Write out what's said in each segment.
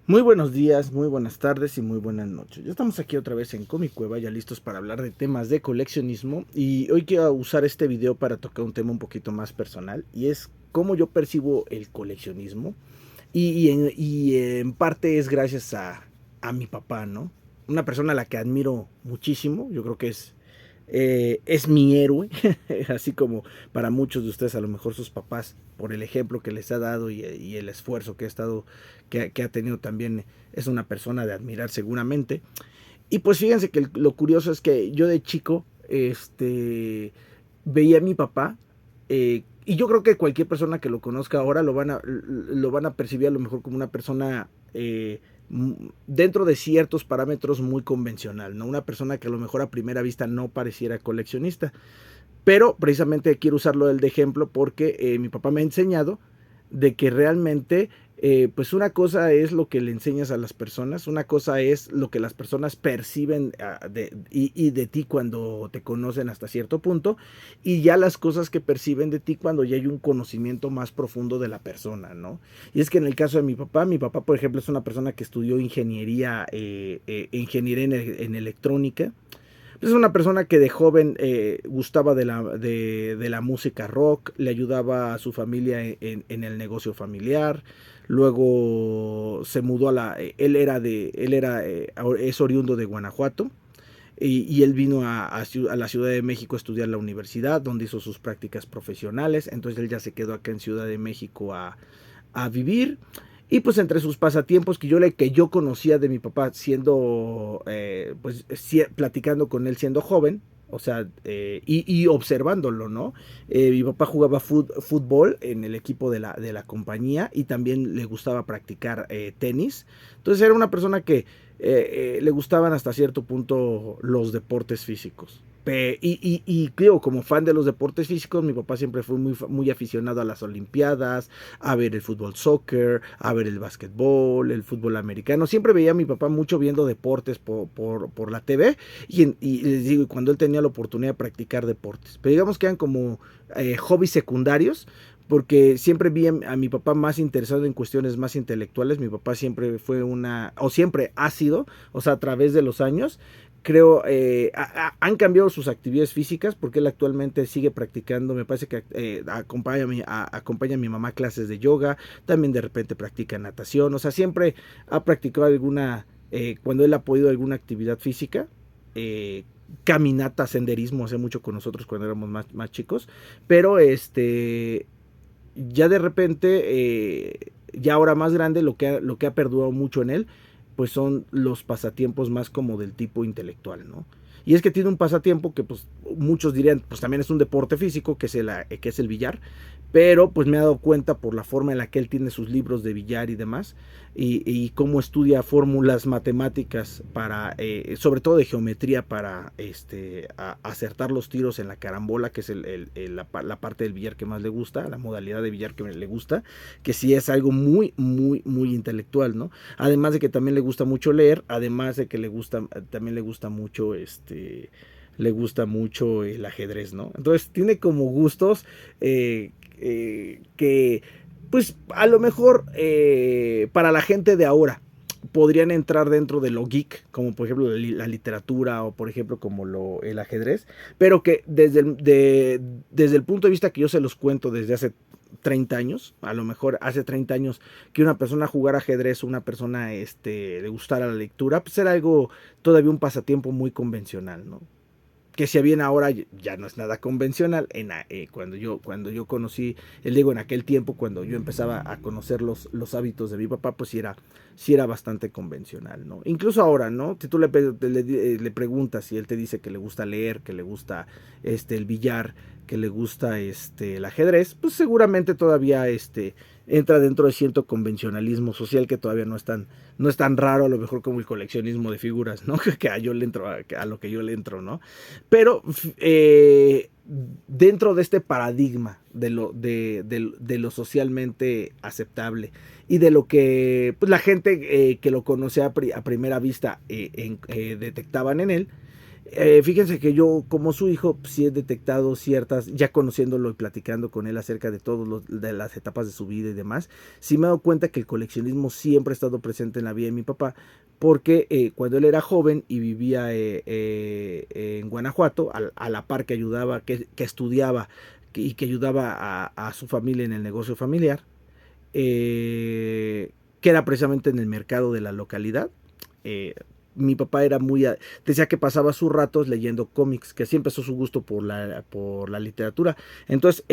Muy buenos días, muy buenas tardes y muy buenas noches. Ya estamos aquí otra vez en Comic Cueva, ya listos para hablar de temas de coleccionismo. Y hoy quiero usar este video para tocar un tema un poquito más personal, y es cómo yo percibo el coleccionismo. Y en parte es gracias a mi papá, ¿no? Una persona a la que admiro muchísimo. Yo creo que es mi héroe, así como para muchos de ustedes, a lo mejor sus papás, por el ejemplo que les ha dado y el esfuerzo que ha tenido también. Es una persona de admirar seguramente. Y pues fíjense que lo curioso es que yo de chico veía a mi papá, y yo creo que cualquier persona que lo conozca ahora lo van a percibir a lo mejor como una persona, dentro de ciertos parámetros, muy convencional, ¿no? Una persona que a lo mejor a primera vista no pareciera coleccionista. Pero precisamente quiero usarlo de ejemplo porque mi papá me ha enseñado de que realmente, pues una cosa es lo que le enseñas a las personas, una cosa es lo que las personas perciben, y de ti cuando te conocen hasta cierto punto, y ya las cosas que perciben de ti cuando ya hay un conocimiento más profundo de la persona, ¿no? Y es que en el caso de mi papá, por ejemplo, es una persona que estudió ingeniería en electrónica. Es una persona que de joven gustaba de la música rock, le ayudaba a su familia en el negocio familiar. Luego se mudó es oriundo de Guanajuato, y él vino a la Ciudad de México a estudiar la universidad, donde hizo sus prácticas profesionales. Entonces él ya se quedó acá en Ciudad de México a vivir. Y pues entre sus pasatiempos que yo conocía de mi papá, siendo, platicando con él siendo joven, o sea, y observándolo, ¿no? Mi papá jugaba fútbol en el equipo de la compañía, y también le gustaba practicar tenis. Entonces era una persona que le gustaban hasta cierto punto los deportes físicos. Y creo, como fan de los deportes físicos, mi papá siempre fue muy aficionado a las Olimpiadas, a ver el fútbol soccer, a ver el básquetbol, el fútbol americano. Siempre veía a mi papá mucho viendo deportes por la TV, y les digo, cuando él tenía la oportunidad de practicar deportes. Pero digamos que eran como hobbies secundarios, porque siempre vi a mi papá más interesado en cuestiones más intelectuales. Mi papá siempre siempre ha sido, o sea, a través de los años, creo, han cambiado sus actividades físicas, porque él actualmente sigue practicando. Me parece que acompaña a mi mamá a clases de yoga, también de repente practica natación. O sea, siempre ha practicado cuando él ha podido, alguna actividad física. Caminata, senderismo, hace mucho con nosotros cuando éramos más chicos. Pero ya de repente, ya ahora más grande, lo que ha perdurado mucho en él, pues son los pasatiempos más como del tipo intelectual, ¿no? Y es que tiene un pasatiempo que, pues, muchos dirían, pues también es un deporte físico, que es el billar. Pero pues me he dado cuenta, por la forma en la que él tiene sus libros de billar y demás, y cómo estudia fórmulas matemáticas sobre todo de geometría, para acertar los tiros en la carambola, que es la parte del billar que más le gusta, la modalidad de billar que le gusta, que sí es algo muy, muy, muy intelectual, ¿no? Además de que también le gusta mucho leer, además de que también le gusta mucho el ajedrez, ¿no? Entonces tiene como gustos, que, pues, a lo mejor, para la gente de ahora podrían entrar dentro de lo geek, como por ejemplo la literatura, o por ejemplo como el ajedrez. Pero que desde el punto de vista que yo se los cuento desde hace 30 años, a lo mejor hace 30 años, que una persona jugara ajedrez, o una persona le gustara la lectura, pues era algo, todavía un pasatiempo muy convencional, ¿no? Que si bien ahora ya no es nada convencional. Cuando yo conocí el Diego, en aquel tiempo, cuando yo empezaba a conocer los hábitos de mi papá, pues sí era bastante convencional, ¿no? Incluso ahora, ¿no? Si tú le preguntas, y él te dice que le gusta leer, que le gusta el billar, que le gusta el ajedrez, pues seguramente todavía entra dentro de cierto convencionalismo social, que todavía no es tan raro, a lo mejor, como el coleccionismo de figuras, ¿no? Que a yo le entro, a lo que yo le entro, ¿no? Pero dentro de este paradigma de lo socialmente aceptable, y de lo que, pues, la gente que lo conocía a primera vista, detectaban en él, Fíjense que yo, como su hijo, sí he detectado ciertas, ya conociéndolo y platicando con él acerca de de las etapas de su vida y demás, sí me he dado cuenta que el coleccionismo siempre ha estado presente en la vida de mi papá, porque cuando él era joven y vivía en Guanajuato, a la par que ayudaba, que estudiaba y que ayudaba a su familia en el negocio familiar, que era precisamente en el mercado de la localidad. Eh, Mi papá era decía que pasaba sus ratos leyendo cómics, que así empezó su gusto por la literatura. Entonces,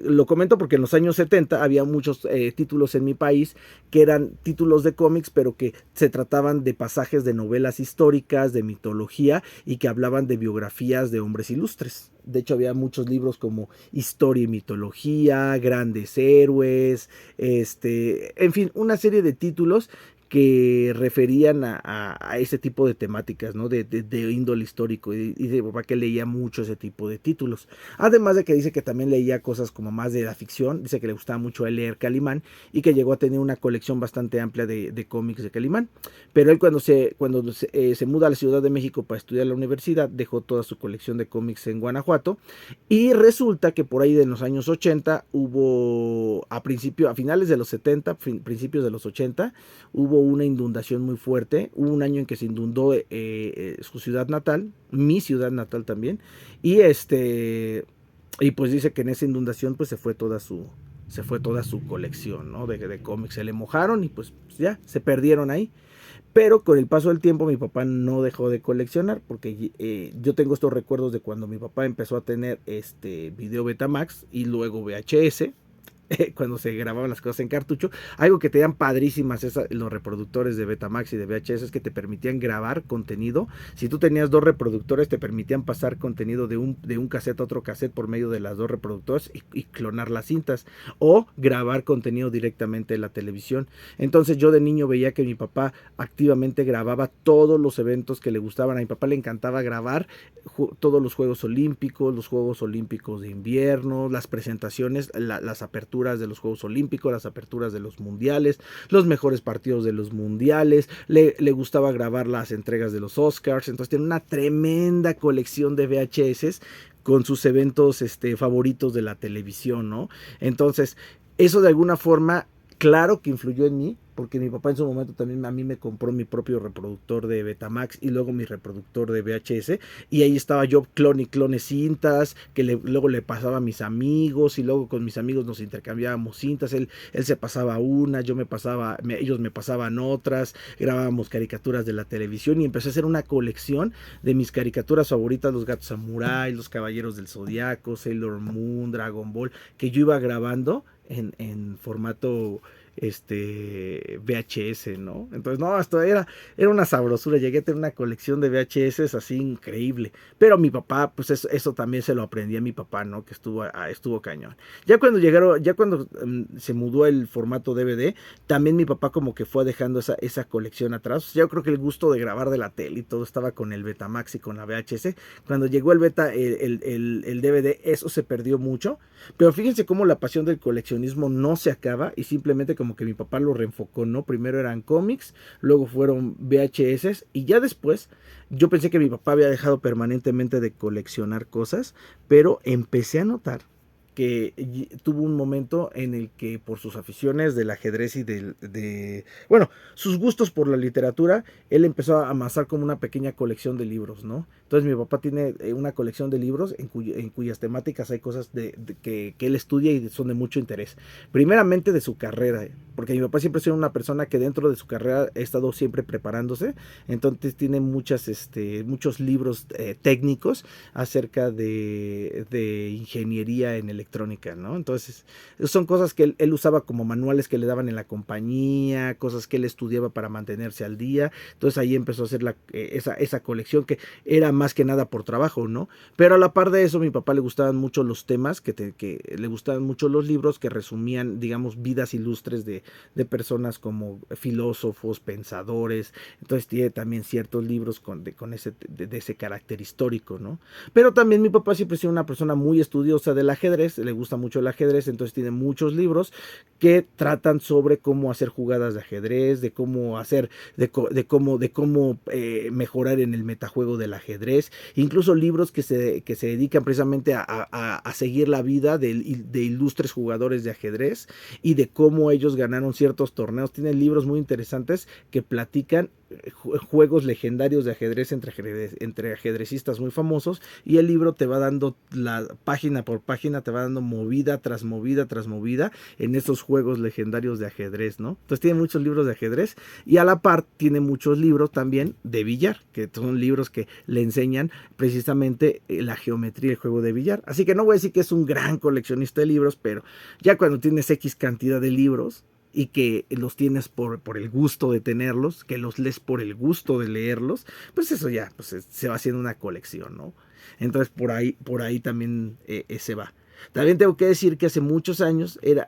lo comento porque en los años 70 había muchos títulos en mi país que eran títulos de cómics, pero que se trataban de pasajes de novelas históricas, de mitología, y que hablaban de biografías de hombres ilustres. De hecho, había muchos libros como Historia y Mitología, Grandes Héroes, en fin, una serie de títulos que referían a ese tipo de temáticas, ¿no? De índole histórico. Y de papá que leía mucho ese tipo de títulos. Además de que dice que también leía cosas como más de la ficción. Dice que le gustaba mucho leer Calimán y que llegó a tener una colección bastante amplia de cómics de Calimán. Pero él se muda a la Ciudad de México para estudiar en la universidad, dejó toda su colección de cómics en Guanajuato. Y resulta que por ahí de los años 80 hubo, a finales de los 70, principios de los 80, hubo una inundación muy fuerte. Hubo un año en que se inundó su ciudad natal, mi ciudad natal también. Y y pues dice que en esa inundación pues se fue toda su colección, ¿no? De cómics. Se le mojaron y pues ya se perdieron ahí. Pero con el paso del tiempo mi papá no dejó de coleccionar, porque yo tengo estos recuerdos de cuando mi papá empezó a tener video Betamax y luego VHS, cuando se grababan las cosas en cartucho. Algo que tenían padrísimas los reproductores de Betamax y de VHS, es que te permitían grabar contenido. Si tú tenías dos reproductores, te permitían pasar contenido de un cassette a otro cassette por medio de las dos reproductores y clonar las cintas, o grabar contenido directamente en la televisión. Entonces yo de niño veía que mi papá activamente grababa todos los eventos que le gustaban. A mi papá le encantaba grabar todos los Juegos Olímpicos de invierno, las presentaciones, las aperturas de los Juegos Olímpicos, las aperturas de los mundiales, los mejores partidos de los mundiales. Le gustaba grabar las entregas de los Oscars. Entonces tiene una tremenda colección de VHS con sus eventos favoritos de la televisión, ¿no? Entonces, eso de alguna forma, claro que influyó en mí, porque mi papá en su momento también a mí me compró mi propio reproductor de Betamax y luego mi reproductor de VHS, y ahí estaba yo clone cintas, que luego le pasaba a mis amigos, y luego con mis amigos nos intercambiábamos cintas. Él se pasaba una, ellos me pasaban otras, grabábamos caricaturas de la televisión, y empecé a hacer una colección de mis caricaturas favoritas: Los Gatos Samurai, Los Caballeros del Zodiaco, Sailor Moon, Dragon Ball, que yo iba grabando en formato VHS, ¿no? Entonces, no, esto era una sabrosura. Llegué a tener una colección de VHS así increíble. Pero mi papá, pues eso también se lo aprendí a mi papá, ¿no? Que estuvo cañón. Ya cuando se mudó el formato DVD, también mi papá como que fue dejando esa colección atrás. Yo creo que el gusto de grabar de la tele y todo estaba con el Betamax y con la VHS. Cuando llegó el DVD, eso se perdió mucho. Pero fíjense cómo la pasión del coleccionismo no se acaba, y simplemente como que mi papá lo reenfocó, ¿no? Primero eran cómics, luego fueron VHS, y ya después yo pensé que mi papá había dejado permanentemente de coleccionar cosas, pero empecé a notar que tuvo un momento en el que, por sus aficiones del ajedrez y bueno, sus gustos por la literatura, él empezó a amasar como una pequeña colección de libros, ¿no? Entonces mi papá tiene una colección de libros en cuyas temáticas hay cosas que él estudia y son de mucho interés. Primeramente de su carrera, porque mi papá siempre ha sido una persona que dentro de su carrera ha estado siempre preparándose. Entonces tiene muchos libros técnicos acerca de ingeniería en electrónica, ¿no? Entonces, son cosas que él usaba como manuales que le daban en la compañía, cosas que él estudiaba para mantenerse al día. Entonces ahí empezó a hacer esa colección, que era más que nada por trabajo, ¿no? Pero a la par de eso, a mi papá le gustaban mucho los temas, que le gustaban mucho los libros que resumían, digamos, vidas ilustres de personas como filósofos, pensadores. Entonces tiene también ciertos libros de ese carácter histórico, ¿no? Pero también mi papá siempre ha sido una persona muy estudiosa del ajedrez. ajedrez, le gusta mucho el ajedrez, entonces tiene muchos libros que tratan sobre cómo hacer jugadas de ajedrez, de cómo hacer, de cómo mejorar en el metajuego del ajedrez, incluso libros que se dedican precisamente a seguir la vida de ilustres jugadores de ajedrez y de cómo ellos ganaron ciertos torneos. Tienen libros muy interesantes que platican juegos legendarios de ajedrez entre ajedrecistas muy famosos, y el libro te va dando, la página por página te va dando movida tras movida tras movida en esos juegos legendarios de ajedrez, ¿no? Entonces tiene muchos libros de ajedrez y a la par tiene muchos libros también de billar, que son libros que le enseñan precisamente la geometría del juego de billar. Así que no voy a decir que es un gran coleccionista de libros, pero ya cuando tienes X cantidad de libros y que los tienes por el gusto de tenerlos, que los lees por el gusto de leerlos, pues eso ya pues, se va haciendo una colección, ¿no? Entonces por ahí también se va. También tengo que decir que hace muchos años era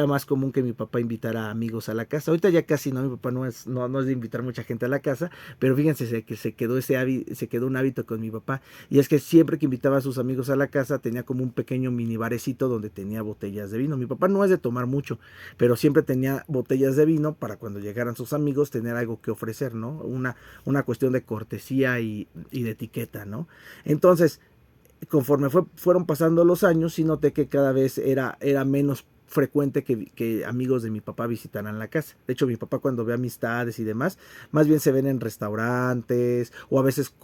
más común que mi papá invitara amigos a la casa. Ahorita ya casi no, mi papá no es de invitar mucha gente a la casa, pero fíjense que se quedó un hábito con mi papá, y es que siempre que invitaba a sus amigos a la casa tenía como un pequeño mini barecito donde tenía botellas de vino. Mi papá no es de tomar mucho, pero siempre tenía botellas de vino para cuando llegaran sus amigos tener algo que ofrecer, ¿no? Una cuestión de cortesía y de etiqueta, ¿no? Entonces, conforme fueron pasando los años, sí noté que cada vez era menos frecuente que amigos de mi papá visitaran la casa. De hecho, mi papá cuando ve amistades y demás, más bien se ven en restaurantes o a veces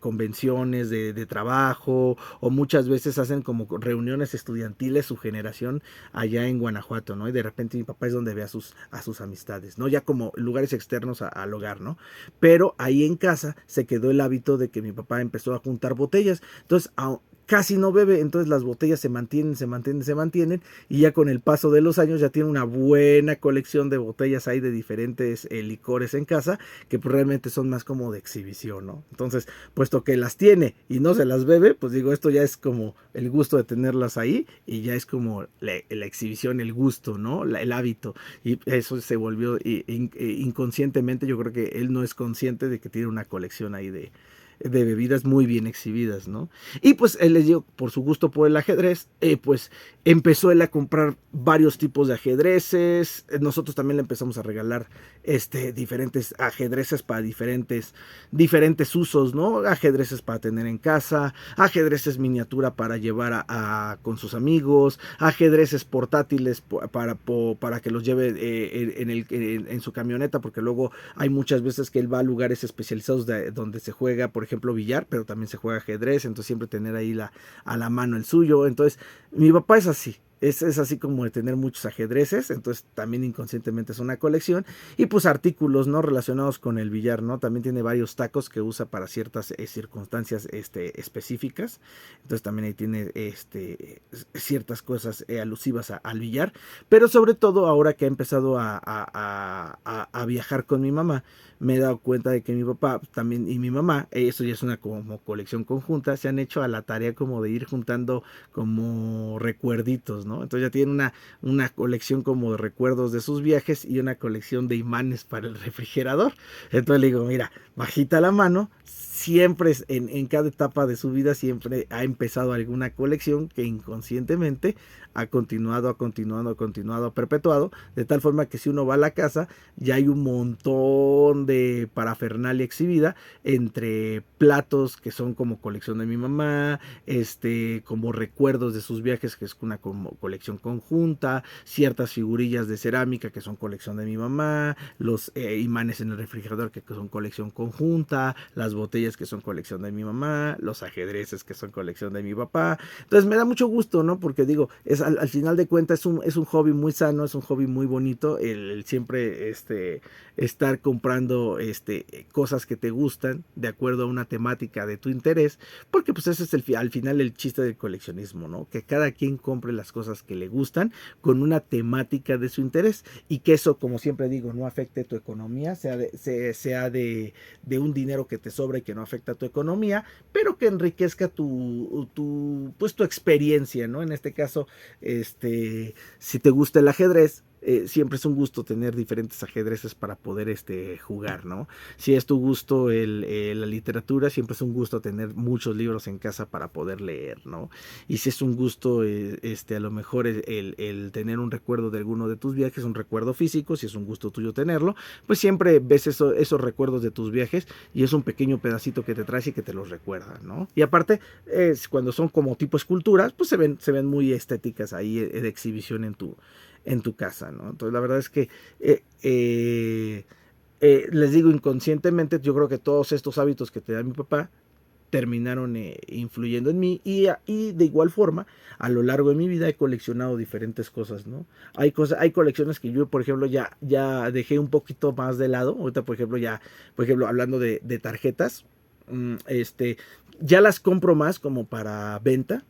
convenciones de trabajo, o muchas veces hacen como reuniones estudiantiles, su generación allá en Guanajuato, ¿no? Y de repente mi papá es donde ve a sus amistades, ¿no? Ya como lugares externos al hogar, ¿no? Pero ahí en casa se quedó el hábito de que mi papá empezó a juntar botellas. Entonces, casi no bebe, entonces las botellas se mantienen, y ya con el paso de los años ya tiene una buena colección de botellas ahí de diferentes licores en casa, que pues realmente son más como de exhibición, ¿no? Entonces, puesto que las tiene y no se las bebe, pues digo, esto ya es como el gusto de tenerlas ahí, y ya es como la exhibición, el gusto, ¿no? El hábito, y eso se volvió inconscientemente, yo creo que él no es consciente de que tiene una colección ahí de bebidas muy bien exhibidas, ¿no? Y pues él les dio, por su gusto por el ajedrez, pues empezó él a comprar varios tipos de ajedrezes. Nosotros también le empezamos a regalar diferentes ajedrezes para diferentes usos, ¿no? Ajedrezes para tener en casa, ajedrezes miniatura para llevar con sus amigos, ajedrezes portátiles para que los lleve en su camioneta, porque luego hay muchas veces que él va a lugares especializados donde se juega, por ejemplo, billar, pero también se juega ajedrez, entonces siempre tener ahí a la mano el suyo. Entonces mi papá es así. Es así como de tener muchos ajedrezes, entonces también inconscientemente es una colección. Y pues artículos, ¿no? Relacionados con el billar, ¿no? También tiene varios tacos que usa para ciertas circunstancias específicas. Entonces también ahí tiene ciertas cosas alusivas al billar. Pero sobre todo ahora que ha empezado a viajar con mi mamá, me he dado cuenta de que mi papá también y mi mamá, eso ya es una como colección conjunta, se han hecho a la tarea como de ir juntando como recuerditos, ¿no? Entonces ya tienen una colección como de recuerdos de sus viajes y una colección de imanes para el refrigerador. Entonces le digo, mira, bajita la mano, siempre en cada etapa de su vida siempre ha empezado alguna colección que inconscientemente ha continuado, perpetuado, de tal forma que si uno va a la casa ya hay un montón de parafernalia exhibida, entre platos que son como colección de mi mamá, como recuerdos de sus viajes, que es una como colección conjunta, ciertas figurillas de cerámica que son colección de mi mamá, los imanes en el refrigerador que son colección conjunta, las botellas que son colección de mi mamá, los ajedrezes que son colección de mi papá. Entonces me da mucho gusto, ¿no? Porque digo, al final de cuentas es un hobby muy sano, es un hobby muy bonito, el siempre estar comprando cosas que te gustan de acuerdo a una temática de tu interés, porque pues ese es al final el chiste del coleccionismo, ¿no? Que cada quien compre las cosas que le gustan con una temática de su interés, y que eso, como siempre digo, no afecte tu economía, sea de un dinero que te sobra y que no afecta a tu economía, pero que enriquezca tu experiencia, ¿no? En este caso, si te gusta el ajedrez, siempre es un gusto tener diferentes ajedrezes para poder jugar, ¿no? Si es tu gusto la literatura, siempre es un gusto tener muchos libros en casa para poder leer, ¿no? Y si es un gusto, a lo mejor el tener un recuerdo de alguno de tus viajes, un recuerdo físico, si es un gusto tuyo tenerlo, pues siempre ves esos recuerdos de tus viajes y es un pequeño pedacito que te traes y que te los recuerda, ¿no? Y aparte, cuando son como tipo esculturas, pues se ven muy estéticas ahí de exhibición en tu casa, ¿no? Entonces la verdad es que les digo, inconscientemente yo creo que todos estos hábitos que tenía mi papá terminaron influyendo en mí y de igual forma a lo largo de mi vida he coleccionado diferentes cosas, ¿no? Hay colecciones que yo por ejemplo ya dejé un poquito más de lado. Ahorita por ejemplo hablando de tarjetas, ya las compro más como para venta,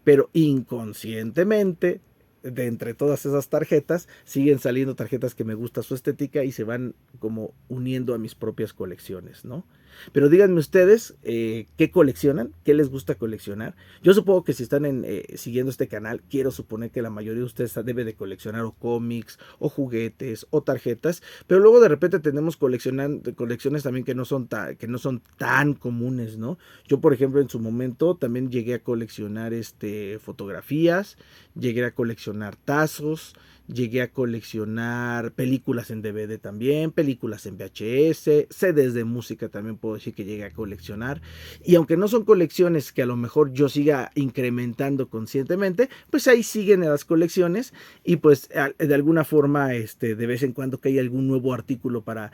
pero inconscientemente de entre todas esas tarjetas siguen saliendo tarjetas que me gusta su estética y se van como uniendo a mis propias colecciones, ¿no? Pero díganme ustedes, ¿qué coleccionan? ¿Qué les gusta coleccionar? Yo supongo que si están siguiendo este canal, quiero suponer que la mayoría de ustedes debe de coleccionar o cómics, o juguetes, o tarjetas, pero luego de repente tenemos colecciones también que no son tan comunes, ¿no? Yo, por ejemplo, en su momento también llegué a coleccionar fotografías, llegué a coleccionar tazos, llegué a coleccionar películas en DVD también, películas en VHS, CDs de música también puedo decir que llegué a coleccionar. Y aunque no son colecciones que a lo mejor yo siga incrementando conscientemente, pues ahí siguen las colecciones y pues de alguna forma de vez en cuando que hay algún nuevo artículo para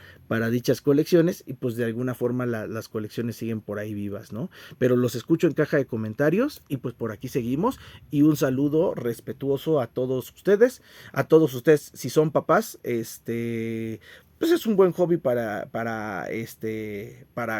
dichas colecciones y pues de alguna forma las colecciones siguen por ahí vivas, ¿no? Pero los escucho en caja de comentarios y pues por aquí seguimos y un saludo respetuoso a todos ustedes, si son papás, pues es un buen hobby para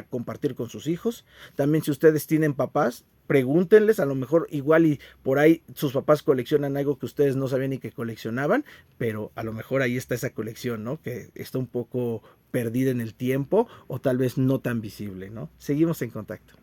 compartir con sus hijos. También si ustedes tienen papás, pregúntenles, a lo mejor igual y por ahí sus papás coleccionan algo que ustedes no sabían ni que coleccionaban, pero a lo mejor ahí está esa colección, ¿no? Que está un poco perdida en el tiempo o tal vez no tan visible, ¿no? Seguimos en contacto.